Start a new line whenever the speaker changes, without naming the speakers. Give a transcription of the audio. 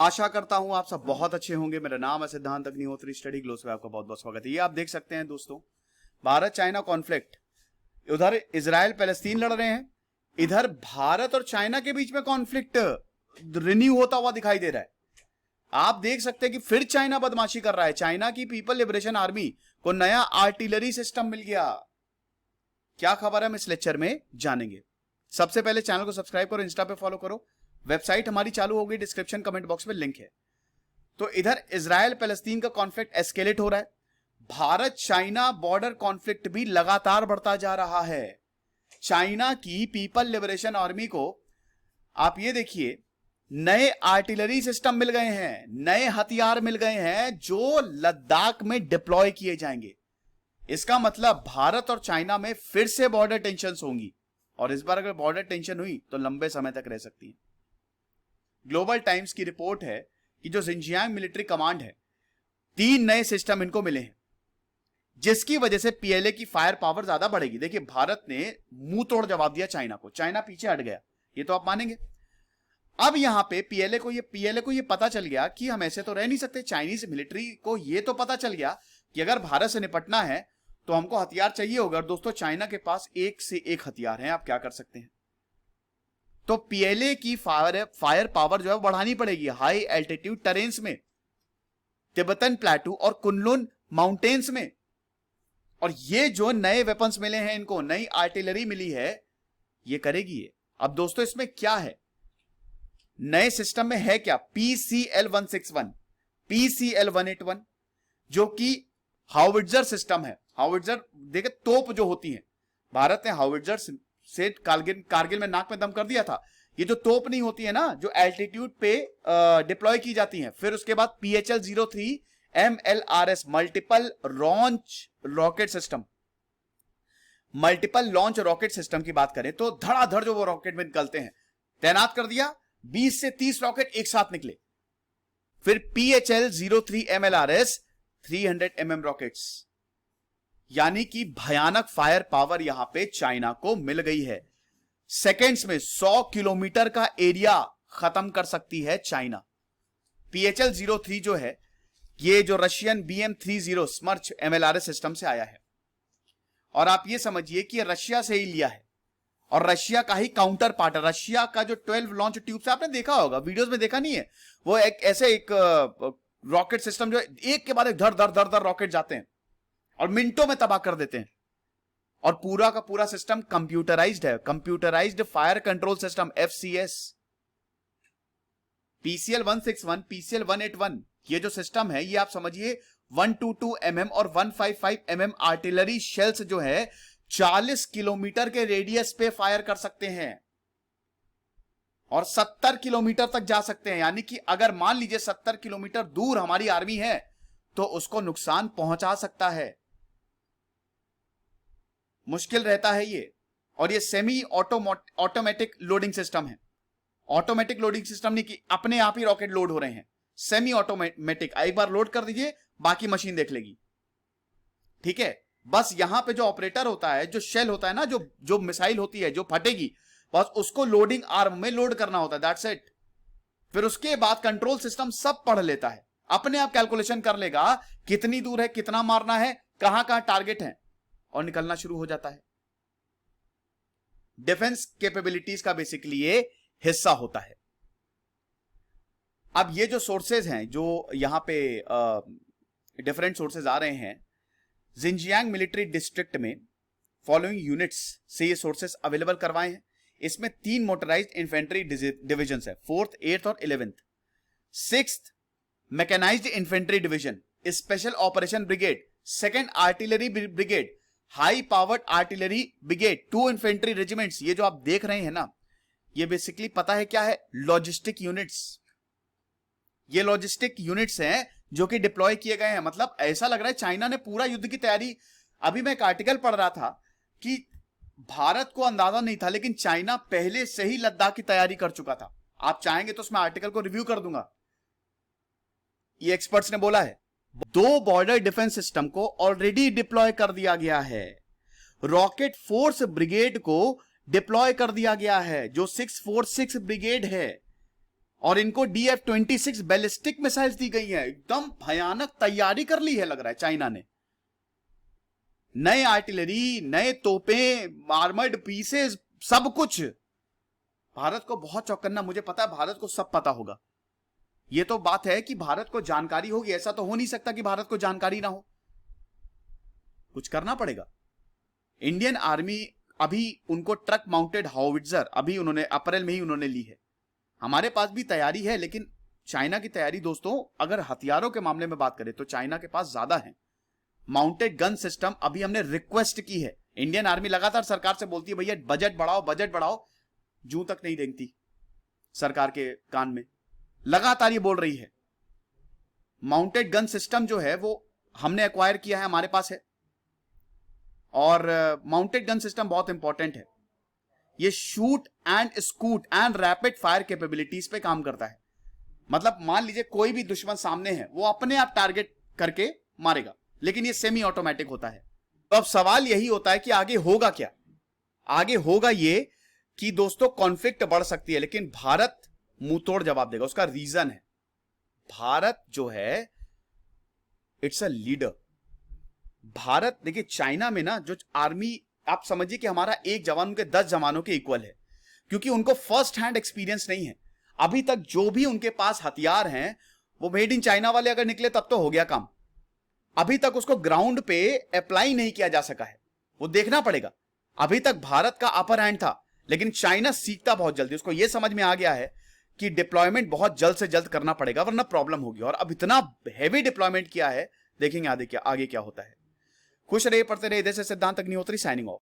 आशा करता हूं आप सब बहुत अच्छे होंगे। मेरा नाम है सिद्धांत अग्निहोत्री, स्टडी ग्लोस में आपका बहुत बहुत स्वागत है। ये आप देख सकते हैं दोस्तों, भारत चाइना कॉन्फ्लिक्ट, उधर इजराइल पैलेस्तीन लड़ रहे हैं, इधर भारत और चाइना के बीच में कॉन्फ्लिक्ट रिन्यू होता हुआ दिखाई दे रहा है। आप देख सकते हैं कि फिर चाइना बदमाशी कर रहा है। चाइना की पीपल लिबरेशन आर्मी को नया आर्टिलरी सिस्टम मिल गया। क्या खबर है हम इस लेक्चर में जानेंगे। सबसे पहले चैनल को सब्सक्राइब करो, इंस्टा पे फॉलो करो, वेबसाइट हमारी चालू होगी, डिस्क्रिप्शन कमेंट बॉक्स में लिंक है। तो इधर इजराइल पैलेस्तीन का कॉन्फ्लिक्ट एस्केलेट हो रहा है। भारत चाइना बॉर्डर कॉन्फ्लिक्ट भी लगातार बढ़ता जा रहा है। चाइना की पीपल लिबरेशन आर्मी को आप ये देखिए, नए आर्टिलरी सिस्टम मिल गए हैं, नए हथियार मिल गए हैं जो लद्दाख में डिप्लॉय किए जाएंगे। इसका मतलब भारत और चाइना में फिर से बॉर्डर टेंशन होंगी, और इस बार अगर बॉर्डर टेंशन हुई तो लंबे समय तक रह सकती है। ग्लोबल टाइम्स की रिपोर्ट है कि जो जिनजियांग मिलिट्री कमांड है, 3 नए सिस्टम इनको मिले हैं, जिसकी वजह से पीएलए की फायर पावर ज्यादा बढ़ेगी। देखिए, भारत ने मुंह तोड़ जवाब दिया चाइना को, चाइना पीछे हट गया, ये तो आप मानेंगे। अब यहां पे पीएलए को ये पता चल गया कि हम ऐसे तो रह नहीं सकते। चाइनीज मिलिट्री को ये तो पता चल गया कि अगर भारत से निपटना है तो हमको हथियार चाहिए होगा। और दोस्तों, चाइना के पास एक से एक हथियार हैं, आप क्या कर सकते हैं। तो पीएलए की फायर पावर जो है बढ़ानी पड़ेगी हाई एल्टीट्यूड टेरेन्स में, तिब्बतन प्लेटू और कुनलुन माउंटेन्स में। और ये जो नए वेपन्स मिले हैं इनको, नई आर्टिलरी मिली है, ये करेगी ये। अब दोस्तों, इसमें क्या है, नए सिस्टम में है क्या, PCL-161, PCL-181, जो कि हाउविट्जर सिस्टम है। हाउविट्जर देखे, तोप जो होती है, भारत ने हाउविट्जर से कारगिल में नाक में दम कर दिया था। ये जो तोप नहीं होती है ना, जो एल्टीट्यूड पे डिप्लॉय की जाती है। फिर उसके बाद PHL-03 MLRS, multiple launch rocket system. Multiple launch rocket system की बात करें तो धड़ाधड़ जो वो रॉकेट में निकलते हैं, तैनात कर दिया, 20 से 30 रॉकेट एक साथ निकले। फिर PHL-03 MLRS 300 mm रॉकेट्स, यानी कि भयानक फायर पावर यहां पे चाइना को मिल गई है। सेकेंड्स में 100 किलोमीटर का एरिया खत्म कर सकती है चाइना। PHL-03 जो है, ये जो रशियन BM-30 स्मर्च MLRS सिस्टम से आया है, और आप ये समझिए कि रशिया से ही लिया है, और रशिया का ही काउंटर पार्ट है। रशिया का जो 12 लॉन्च ट्यूब से आपने देखा होगा, वीडियोस में देखा नहीं है, वो एक रॉकेट सिस्टम जो एक के बाद एक धर धर धर धर रॉकेट जाते हैं और मिनटों में तबाह कर देते हैं। और पूरा का पूरा सिस्टम कंप्यूटराइज्ड है, computerised fire control system, FCS। PCL-161, PCL-181, ये जो सिस्टम है, ये आप समझिए 122 mm और 155 mm आर्टिलरी शेल्स जो है 40 किलोमीटर के रेडियस पे फायर कर सकते हैं और 70 किलोमीटर तक जा सकते हैं। यानी कि अगर मान लीजिए 70 किलोमीटर दूर हमारी आर्मी है तो उसको नुकसान पहुंचा सकता है। मुश्किल रहता है ये। और ये सेमी ऑटोमेटिक लोडिंग सिस्टम है। ऑटोमेटिक लोडिंग सिस्टम नहीं कि अपने आप ही रॉकेट लोड हो रहे हैं, सेमी ऑटोमेटिक, एक बार लोड कर दीजिए, बाकी मशीन देख लेगी। ठीक है, बस यहां पे जो ऑपरेटर होता है, जो शेल होता है ना, जो मिसाइल होती है जो फटेगी, बस उसको लोडिंग आर्म में लोड करना होता है, दैट्स इट। फिर उसके बाद कंट्रोल सिस्टम सब पढ़ लेता है, अपने आप कैलकुलेशन कर लेगा कितनी दूर है, कितना मारना है, कहां कहां टारगेट है, और निकलना शुरू हो जाता है। डिफेंस कैपेबिलिटीज का बेसिकली ये हिस्सा होता है। अब ये जो सोर्सेज हैं, जो यहां पे डिफरेंट सोर्सेज आ रहे हैं, जिनजियांग मिलिट्री डिस्ट्रिक्ट में फॉलोइंग यूनिट्स से ये सोर्सेस अवेलेबल करवाए हैं। इसमें 3 मोटराइज्ड इन्फेंट्री डिविजन है, 4th, 8th और 11th। 6th mechanised infantry division, special operation brigade, 2nd artillery brigade, high powered artillery brigade, 2 infantry regiments. ये जो आप देख रहे हैं ना, ये बेसिकली पता है क्या है, लॉजिस्टिक यूनिट्स। ये लॉजिस्टिक यूनिट्स हैं जो कि डिप्लॉय किए गए हैं। मतलब ऐसा लग रहा है चाइना ने पूरा युद्ध की तैयारी, अभी मैं एक आर्टिकल पढ़ रहा था कि भारत को अंदाजा नहीं था, लेकिन चाइना पहले से ही लद्दाख की तैयारी कर चुका था। आप चाहेंगे तो उसमें आर्टिकल को रिव्यू कर दूंगा, ये एक्सपर्ट्स ने बोला है। 2 बॉर्डर डिफेंस सिस्टम को ऑलरेडी डिप्लॉय कर दिया गया है। रॉकेट फोर्स ब्रिगेड को डिप्लॉय कर दिया गया है, जो 646 ब्रिगेड है, और इनको DF-26 बैलिस्टिक मिसाइल्स दी गई हैं। एकदम भयानक तैयारी कर ली है लग रहा है चाइना ने। नए आर्टिलरी, नए तोपें, आर्मर्ड पीसेस, सब कुछ। भारत को बहुत चौकन्ना, मुझे पता है भारत को सब पता होगा। यह तो बात है कि भारत को जानकारी होगी, ऐसा तो हो नहीं सकता कि भारत को जानकारी ना हो। कुछ करना पड़ेगा। इंडियन आर्मी अभी उनको ट्रक माउंटेड हाउविट्जर अभी उन्होंने अप्रैल में ही उन्होंने ली है। हमारे पास भी तैयारी है, लेकिन चाइना की तैयारी दोस्तों, अगर हथियारों के मामले में बात करें तो चाइना के पास ज्यादा है। माउंटेड गन सिस्टम अभी हमने रिक्वेस्ट की है। इंडियन आर्मी लगातार सरकार से बोलती है भैया बजट बढ़ाओ, बजट बढ़ाओ, जूं तक नहीं रेंगती सरकार के कान में, लगातार ये बोल रही है। माउंटेड गन सिस्टम जो है वो हमने एक्वायर किया है, हमारे पास है। और माउंटेड गन सिस्टम बहुत इंपॉर्टेंट है। ये shoot and scoot and rapid fire capabilities पे काम करता है। मतलब मान लीजिए कोई भी दुश्मन सामने है, वो अपने आप टारगेट करके मारेगा, लेकिन ये सेमी ऑटोमेटिक होता है। तो अब सवाल यही होता है कि आगे होगा क्या? आगे होगा ये कि दोस्तों कॉन्फ्लिक्ट बढ़ सकती है, लेकिन भारत मुंह तोड़ जवाब देगा। उसका रीजन है, भारत जो है इट्स अ लीडर। भारत देखिए, चाइना में ना जो आर्मी, आप समझिए कि हमारा एक जवान उनके 10 जवानों के इक्वल है, क्योंकि उनको फर्स्ट हैंड एक्सपीरियंस नहीं है। अभी तक जो भी उनके पास हथियार हैं वो मेड इन चाइना वाले अगर निकले तब तो हो गया काम। अभी तक उसको ग्राउंड पे अप्लाई नहीं किया जा सका है, वो देखना पड़ेगा। अभी तक भारत का अपर हैंड था, लेकिन चाइना सीखता बहुत जल्दी। उसको यह समझ में आ गया है कि डिप्लॉयमेंट बहुत जल्द से जल्द करना पड़ेगा, वरना प्रॉब्लम होगी। और अब इतना हैवी डिप्लॉयमेंट किया है, देखेंगे आगे क्या होता है। खुश रहिए, पढ़ते रहिए। इधर से सिद्धांत अग्निहोत्री साइनिंग ऑफ।